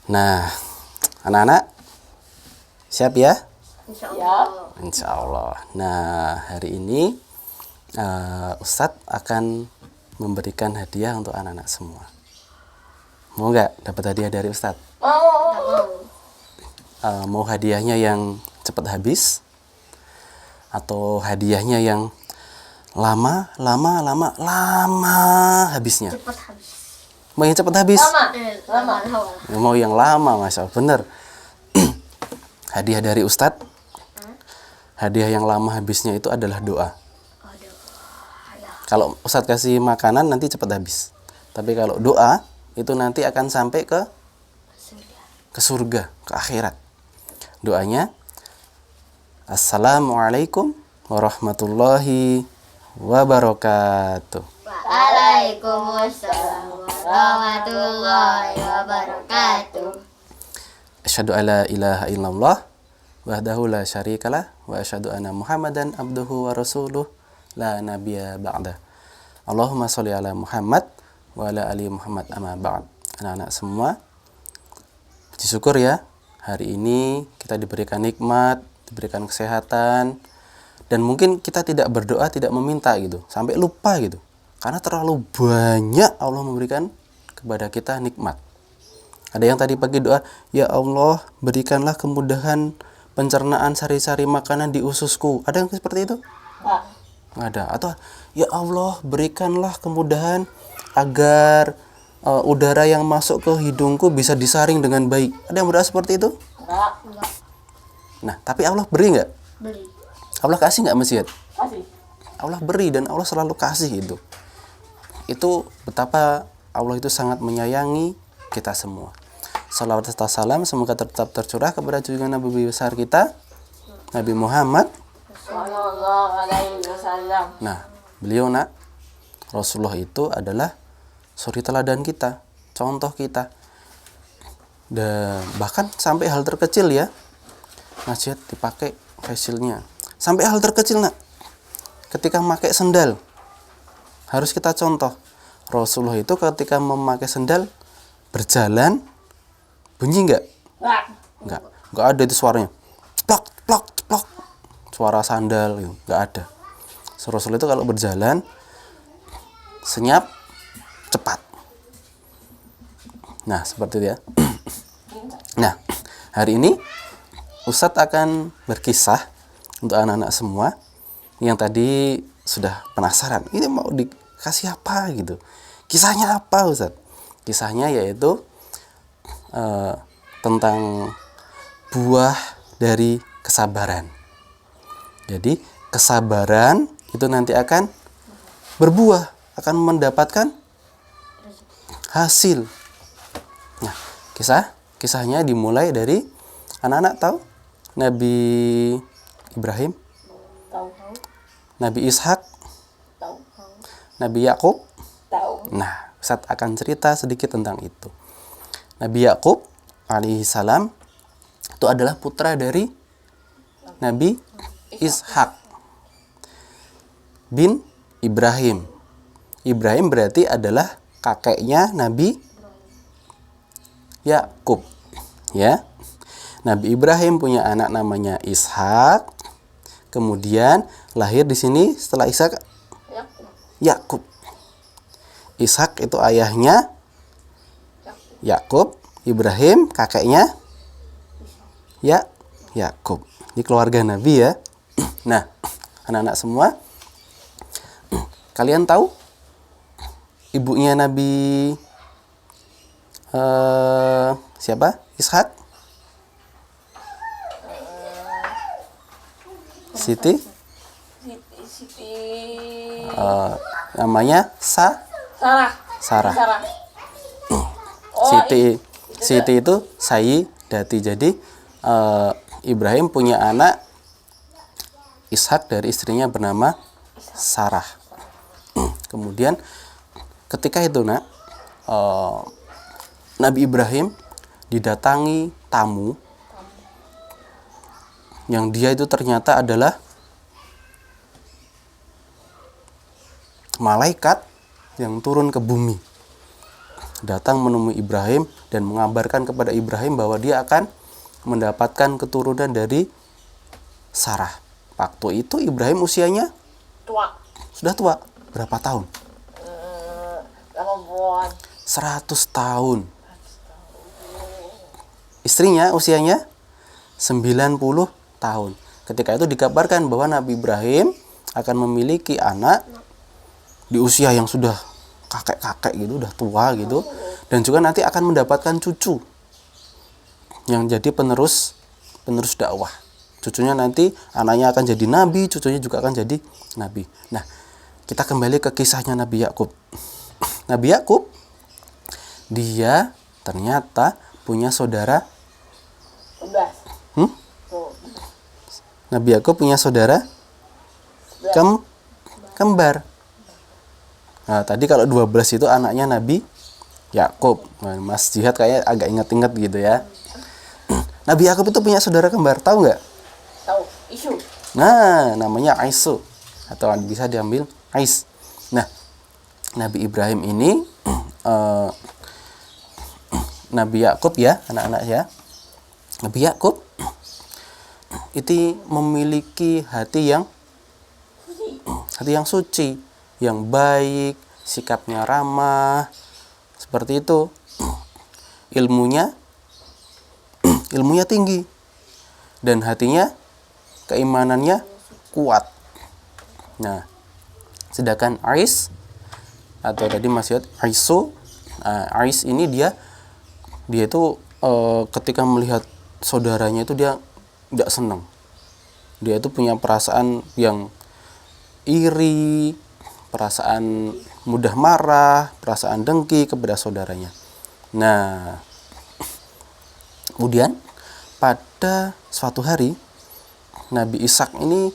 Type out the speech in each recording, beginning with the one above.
Nah, anak-anak siap ya? Insyaallah. Insya Allah. Nah, hari ini Ustadz akan memberikan hadiah untuk anak-anak semua. Mau nggak dapat hadiah dari Ustadz? Mau hadiahnya yang cepat habis? Atau hadiahnya yang lama habisnya? Cepat habis. Mau yang cepat habis? Lama. Mau yang lama, Masya Allah. Bener. Hadiah dari Ustadz, hadiah yang lama habisnya itu adalah doa. Kalau Ustadz kasih makanan nanti cepat habis. Tapi kalau doa itu nanti akan sampai ke surga, ke akhirat. Doanya, Assalamualaikum warahmatullahi wabarakatuh. Waalaikumsalam warahmatullahi wabarakatuh. Asyhadu alla ilaha illallah wahdahu la syarikalah wa asyhadu anna Muhammadan abduhu wa rasuluh la nabiyya ba'da. Allahumma sholli ala Muhammad wa ala ali Muhammad amma ba'd. Anak-anak semua, puji syukur ya, hari ini kita diberikan nikmat, diberikan kesehatan, dan mungkin kita tidak berdoa, tidak meminta gitu, sampai lupa gitu. Karena terlalu banyak Allah memberikan kepada kita nikmat. Ada yang tadi pagi doa, ya Allah berikanlah kemudahan pencernaan sari-sari makanan di ususku. Ada yang seperti itu? Nggak ada. Atau ya Allah berikanlah kemudahan agar udara yang masuk ke hidungku bisa disaring dengan baik. Ada yang berdoa seperti itu? Enggak. Nah, tapi Allah beri nggak? Beli. Allah kasih nggak Mas Yad? Kasih. Allah beri dan Allah selalu kasih itu. Itu betapa Allah itu sangat menyayangi kita semua. Salawat serta salam semoga tetap tercurah kepada junjungan Nabi besar kita, Nabi Muhammad Sallallahu alaihi wasallam. Nah, beliau Rasulullah itu adalah suri teladan kita, contoh kita. Dan bahkan sampai hal terkecil ya, nasihat dipakai facialnya. Sampai hal terkecil ketika memakai sendal harus kita contoh. Rasulullah itu ketika memakai sendal berjalan bunyi nggak? Nggak ada itu suaranya. Plok plok plok. Suara sandal gitu, nggak ada. Rasulullah itu kalau berjalan senyap cepat. Nah, seperti itu ya. Nah, hari ini Ustadz akan berkisah untuk anak-anak semua yang tadi sudah penasaran. Ini mau dikasih apa gitu? Kisahnya apa Ustadz? Kisahnya yaitu tentang buah dari kesabaran. Jadi kesabaran itu nanti akan berbuah, akan mendapatkan hasil. Nah, kisahnya dimulai dari anak-anak tahu Nabi Ibrahim, Tahu. Nabi Ishak, Tahu. Nabi Yakub. Tahu. Nah, Ustadz akan cerita sedikit tentang itu. Nabi Yakub alaihi salam itu adalah putra dari Nabi Ishak bin Ibrahim. Ibrahim berarti adalah kakeknya Nabi Yakub. Ya. Nabi Ibrahim punya anak namanya Ishak. Kemudian lahir di sini setelah Ishak Yakub. Ishak itu ayahnya Yakub, Ibrahim kakeknya Yakub. Ini keluarga Nabi ya. Nah, anak-anak semua, kalian tahu ibunya Nabi siapa? Ishak? Siti? Namanya Sarah. Siti itu Sayyidati. Jadi Ibrahim punya anak Ishak dari istrinya bernama Sarah. Kemudian ketika itu Nabi Ibrahim didatangi tamu yang dia itu ternyata adalah malaikat yang turun ke bumi. datang menemui Ibrahim dan mengabarkan kepada Ibrahim bahwa dia akan mendapatkan keturunan dari Sarah. Waktu itu Ibrahim usianya Tua. sudah tua. Berapa tahun? 80. 100 tahun. Istrinya usianya 90 tahun. Ketika itu dikabarkan bahwa Nabi Ibrahim akan memiliki anak di usia yang sudah kakek-kakek gitu, udah tua gitu, dan juga nanti akan mendapatkan cucu yang jadi penerus dakwah. Cucunya nanti anaknya akan jadi nabi, cucunya juga akan jadi nabi. Nah, kita kembali ke kisahnya Nabi Yakub. Nabi Yakub dia ternyata punya saudara. 11. Tuh. Nabi Yakub punya saudara kembar. Nah, tadi kalau 12 itu anaknya Nabi Yakub. Nah, Mas Jihad kayaknya agak inget-inget gitu ya. Nabi Yakub itu punya saudara kembar, tahu nggak? Tahu. Isu. Nah, namanya Aisu atau bisa diambil Ais. Nah, Nabi Ibrahim ini Nabi Yakub ya, anak-anak ya. Nabi Yakub itu memiliki hati yang suci, yang baik, sikapnya ramah, seperti itu. Ilmunya tinggi dan hatinya, keimanannya kuat. Nah, sedangkan Ais atau tadi masih Aisu, Ais ini dia itu ketika melihat saudaranya itu dia tidak senang. Dia itu punya perasaan yang iri, perasaan mudah marah, perasaan dengki kepada saudaranya. Nah, kemudian pada suatu hari Nabi Ishak ini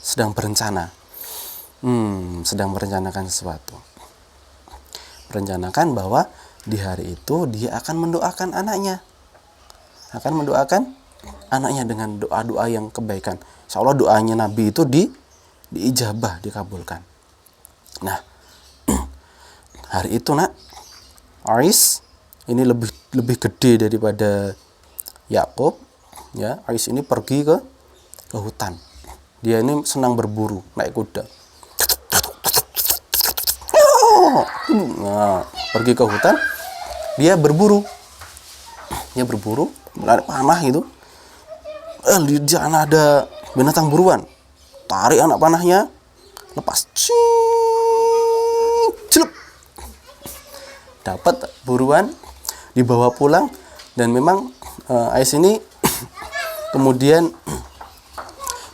sedang berencana, sedang merencanakan sesuatu. Merencanakan bahwa di hari itu dia akan mendoakan anaknya, dengan doa-doa yang kebaikan. Insya Allah doanya Nabi itu diijabah, dikabulkan. Nah, hari itu Ais ini lebih gede daripada Yakub, ya. Ais ini pergi ke hutan. Dia ini senang berburu, naik kuda. Nah, pergi ke hutan, dia berburu, panah gitu. Di sana ada binatang buruan. Tarik anak panahnya, lepas, celup, dapat buruan, dibawa pulang. Dan memang Ais ini kemudian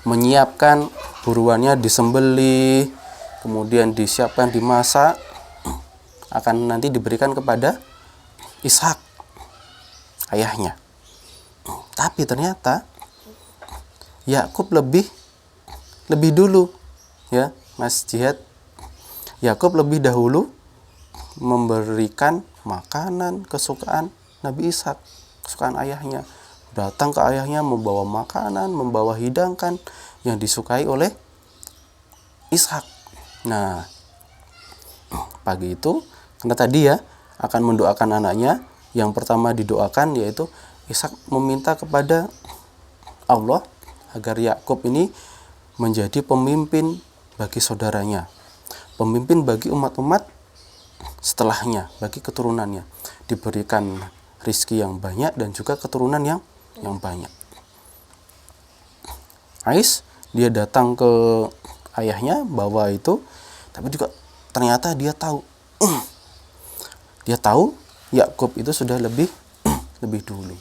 menyiapkan buruannya, disembelih, kemudian disiapkan, dimasak, akan nanti diberikan kepada Ishak, ayahnya. Tapi ternyata Yakub lebih dulu, ya Mas Jihad. Yakub lebih dahulu memberikan makanan kesukaan Nabi Ishak, kesukaan ayahnya. Datang ke ayahnya membawa makanan, membawa hidangan yang disukai oleh Ishak. Nah, pagi itu karena tadi ya akan mendoakan anaknya, yang pertama didoakan yaitu Ishak meminta kepada Allah agar Yakub ini menjadi pemimpin bagi saudaranya, pemimpin bagi umat-umat setelahnya, bagi keturunannya, diberikan rizki yang banyak dan juga keturunan yang banyak. Ais dia datang ke ayahnya bawa itu, tapi juga ternyata dia tahu Yakub itu sudah lebih dulu.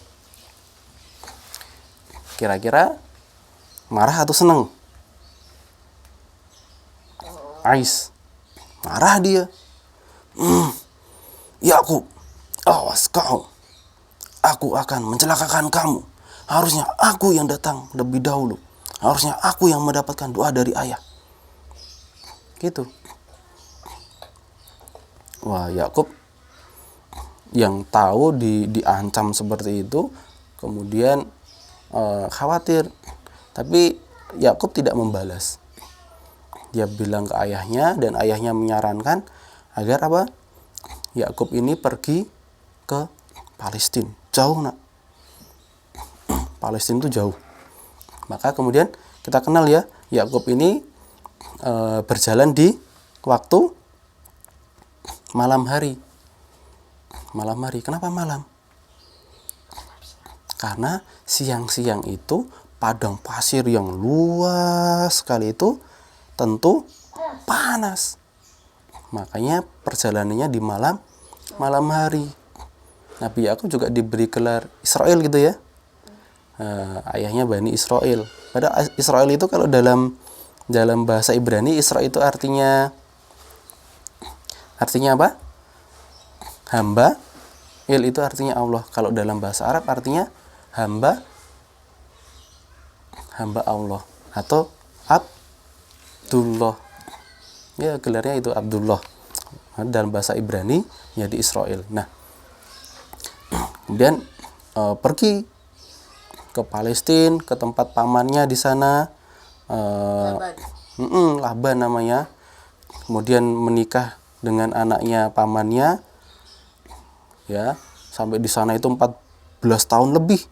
Kira-kira marah atau senang? Ais marah dia. Yakub, awas kau, aku akan mencelakakan kamu. Harusnya aku yang datang lebih dahulu. Harusnya aku yang mendapatkan doa dari ayah. Gitu. Wah, Yakub yang tahu diancam seperti itu, kemudian khawatir. Tapi Yakub tidak membalas. Dia bilang ke ayahnya, dan ayahnya menyarankan agar apa? Yakub ini pergi ke Palestina. Jauh, nak. Palestina itu jauh. Maka kemudian kita kenal ya, Yakub ini berjalan di waktu malam hari. Malam hari. Kenapa malam? Karena siang-siang itu padang pasir yang luas sekali itu tentu panas. Makanya perjalanannya di malam hari. Nabi Yakub juga diberi gelar Israel gitu ya. Ayahnya Bani Israel. Padahal Israel itu kalau dalam bahasa Ibrani, Israel itu artinya apa? Hamba. Il itu artinya Allah. Kalau dalam bahasa Arab artinya hamba Allah atau Abdullah. Ya, gelarnya itu Abdullah. Dalam bahasa Ibrani jadi Israel. Nah, kemudian pergi ke Palestina, ke tempat pamannya di sana. Laban namanya. Kemudian menikah dengan anaknya pamannya. Ya, sampai di sana itu 14 tahun lebih.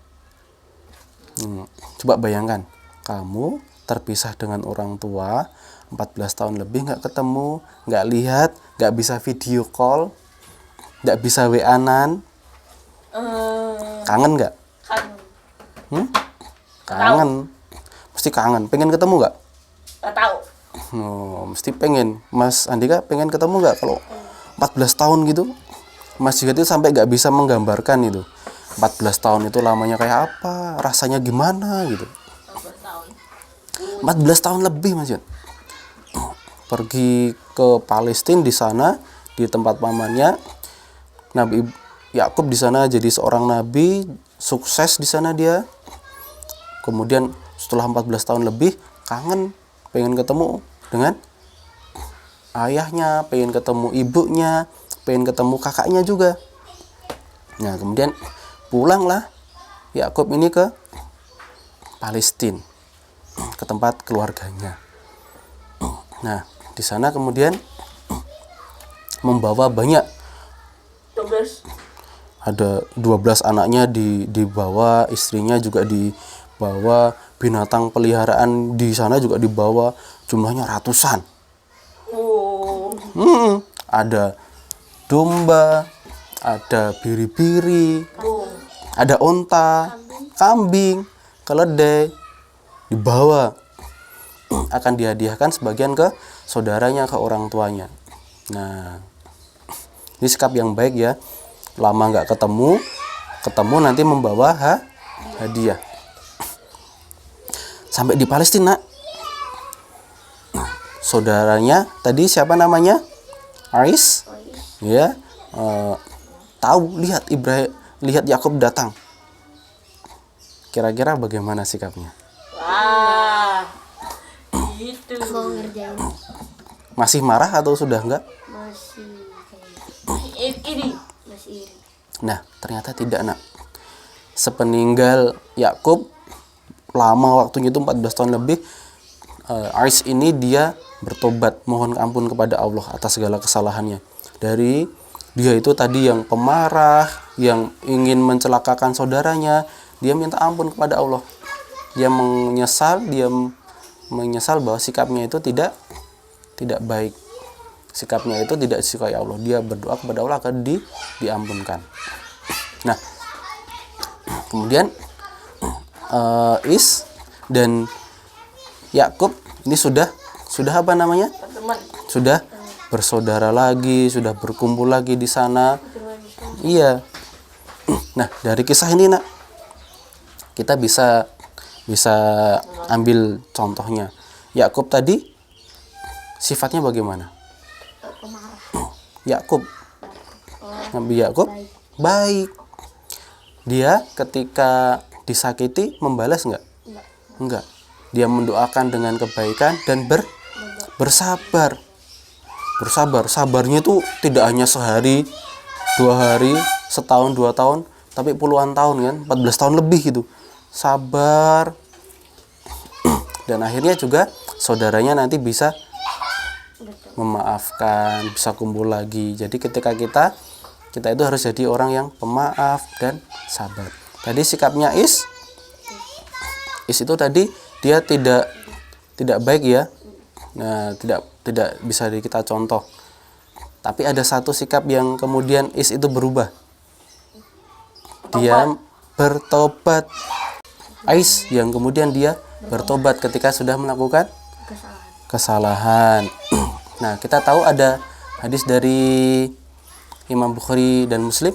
Coba bayangkan, kamu terpisah dengan orang tua 14 tahun lebih, nggak ketemu, nggak lihat, nggak bisa video call, nggak bisa WA-an. Kangen nggak? Kangen. Mesti kangen. Pengen ketemu nggak? Nggak tahu. Mesti pengen. Mas Andika pengen ketemu nggak? Kalau 14 tahun gitu, Mas juga itu sampai nggak bisa menggambarkan itu. 14 tahun itu lamanya kayak apa, rasanya gimana gitu. 14 tahun lebih, Mas Yud. Pergi ke Palestina, di sana di tempat pamannya. Nabi Yakub di sana jadi seorang nabi, sukses di sana dia. Kemudian setelah 14 tahun lebih kangen, pengen ketemu dengan ayahnya, pengen ketemu ibunya, pengen ketemu kakaknya juga. Nah, kemudian pulanglah Yakub ini ke Palestina, ke tempat keluarganya. Nah, di sana kemudian membawa banyak, 12. ada 12 anaknya dibawa, istrinya juga dibawa, binatang peliharaan di sana juga dibawa, jumlahnya ratusan. Ada domba, ada biri-biri, ada onta, kambing, keledai, dibawa. Akan dihadiahkan sebagian ke saudaranya, ke orang tuanya. Nah, ini sikap yang baik ya. Lama nggak ketemu nanti membawa hadiah. Sampai di Palestina. Nah, saudaranya tadi siapa namanya? Ais. Ya, tahu, lihat Yakub datang. Kira-kira bagaimana sikapnya? Wah, gitu. Mau ngerjain Masih marah atau sudah enggak? masih Ini. masih iri. Nah, ternyata tidak, nak. Sepeninggal Yakub, lama waktunya itu 14 tahun lebih, Ais ini dia bertobat, mohon ampun kepada Allah atas segala kesalahannya. Dari dia itu tadi yang pemarah, yang ingin mencelakakan saudaranya, dia minta ampun kepada Allah. Dia menyesal bahwa sikapnya itu tidak baik. Sikapnya itu tidak disukai Allah. Dia berdoa kepada Allah agar diampunkan. Nah, kemudian Is dan Yakub ini sudah apa namanya? Teman. Sudah bersaudara lagi, sudah berkumpul lagi di sana. Iya. Nah, dari kisah ini, nak, kita bisa ambil contohnya. Yakub tadi sifatnya bagaimana? Pemarah. Yakub, Nabi Yakub baik. Dia ketika disakiti membalas enggak? Enggak. Dia mendoakan dengan kebaikan dan bersabar. Sabarnya itu tidak hanya sehari, 2 hari, setahun, 2 tahun, tapi puluhan tahun kan, 14 tahun lebih gitu. Sabar. Dan akhirnya juga saudaranya nanti bisa memaafkan, bisa kumpul lagi. Jadi ketika kita kita itu harus jadi orang yang pemaaf dan sabar. Tadi sikapnya Is itu tadi dia tidak baik ya. Nah, tidak bisa kita contoh. Tapi ada satu sikap yang kemudian Is itu berubah. Dia bertobat. Ais yang kemudian dia bertobat ketika sudah melakukan kesalahan. Nah, kita tahu ada hadis dari Imam Bukhari dan Muslim.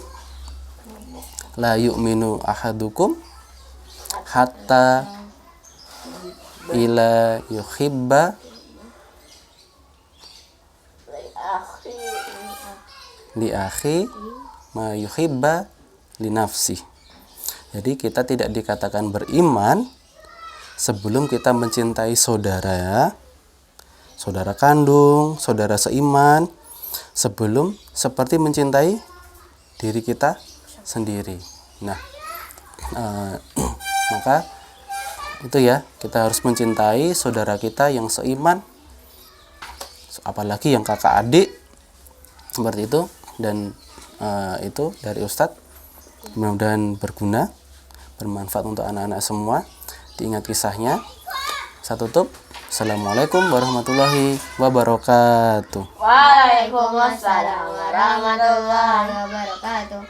La yu'minu ahadukum hatta ila yuhibba li akhi ma yuhibba li nafsi. Jadi kita tidak dikatakan beriman sebelum kita mencintai saudara kandung, saudara seiman, sebelum seperti mencintai diri kita sendiri. Nah, maka itu ya, kita harus mencintai saudara kita yang seiman, apalagi yang kakak adik, seperti itu. Dan itu dari Ustadz, mudah-mudahan berguna, bermanfaat untuk anak-anak semua. Diingat kisahnya. Saya tutup. Assalamualaikum warahmatullahi wabarakatuh. Waalaikumsalam warahmatullahi Wabarakatuh.